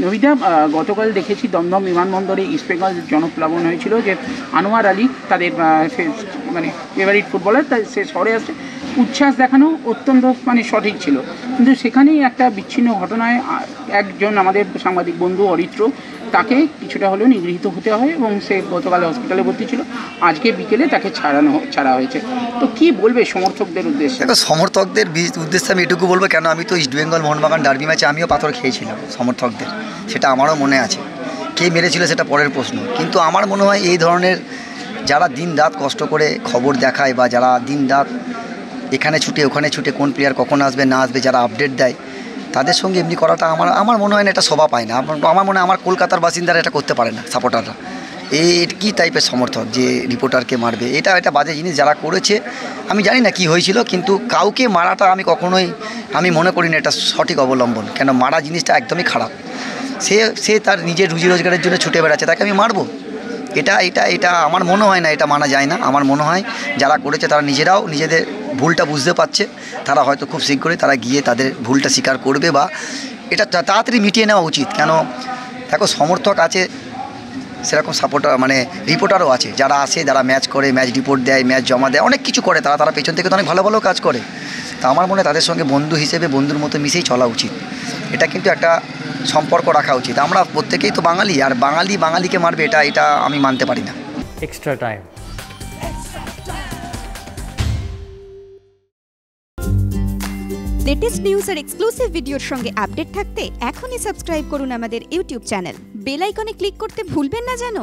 নবিদা, গতকাল দেখেছি দমদম বিমানবন্দরে ইস্টবেঙ্গল জনপ্লাবন হয়েছিল যে আনোয়ার আলী তাদের মানে ফেভারিট ফুটবলার, তাই সে শহরে আসছে, উচ্ছ্বাস দেখানো অত্যন্ত সঠিক ছিল। কিন্তু সেখানেই একটা বিচ্ছিন্ন ঘটনায় একজন আমাদের সাংবাদিক বন্ধু অরিত্র, তাকে কিছুটা হলেও নিগৃহীত হতে হয় এবং সে গতকাল হসপিটালে ভর্তি ছিল, আজকে বিকেলে তাকে ছাড়া হয়েছে। তো কি বলবে সমর্থকদের উদ্দেশ্যে? সমর্থকদের উদ্দেশ্যে আমি এটুকু বলবো, কেন আমি তো ইস্টবেঙ্গল মোহনবাগান ডার্বি ম্যাচে আমিও পাথর খেয়েছিলাম সমর্থকদের, সেটা আমারও মনে আছে। কে মেরেছিল সেটা পরের প্রশ্ন, কিন্তু আমার মনে হয় এই ধরনের যারা দিন রাত কষ্ট করে খবর দেখায় বা যারা দিন রাত এখানে ছুটে ওখানে ছুটে কোন প্লেয়ার কখন আসবে না আসবে যারা আপডেট দেয়, তাদের সঙ্গে এমনি করাটা আমার মনে হয় না এটা শোভা পায় না। আমার মনে হয় আমার কলকাতার বাসিন্দারা এটা করতে পারে না, সাপোর্টাররা। এই কী টাইপের সমর্থক যে রিপোর্টারকে মারবে, এটা বাজে জিনিস। যারা করেছে আমি জানি না কি হয়েছিল, কিন্তু কাউকে মারাটা আমি মনে করি না এটা সঠিক অবলম্বন। কেন মারা জিনিসটা একদমই খারাপ। সে তার নিজের রুজি রোজগারের জন্য ছুটে বেড়াচ্ছে, তাকে আমি মারবো? এটা আমার মনে হয় না, এটা মানা যায় না। আমার মনে হয় যারা করেছে তারা নিজেরাও নিজেদের ভুলটা বুঝতে পারছে, তারা হয়তো খুব শীঘ্রই তারা গিয়ে তাদের ভুলটা স্বীকার করবে বা এটা তাড়াতাড়ি মিটিয়ে নেওয়া উচিত। কেন দেখো, সমর্থক আছে, সেরকম সাপোর্টার রিপোর্টারও আছে, যারা আসে, যারা ম্যাচ করে, ম্যাচ রিপোর্ট দেয়, ম্যাচ জমা দেয়, অনেক কিছু করে তারা পেছন থেকে তো অনেক ভালো ভালো কাজ করে। তা আমার মনে হয় তাদের সঙ্গে বন্ধু হিসেবে বন্ধুর মতো মিশেই চলা উচিত। এটা কিন্তু একটা সম্পর্ক রাখা উচিত। আমরা প্রত্যেকেই তো বাঙালি, আর বাঙালিকে মারবে এটা আমি মানতে পারি না। Extra time. লেটেস্ট নিউজ আর এক্সক্লুসিভ ভিডিওর সঙ্গে আপডেট থাকতে এখনই সাবস্ক্রাইব করুন আমাদের ইউটিউব চ্যানেল। বেল আইকনে ক্লিক করতে ভুলবেন না যেন।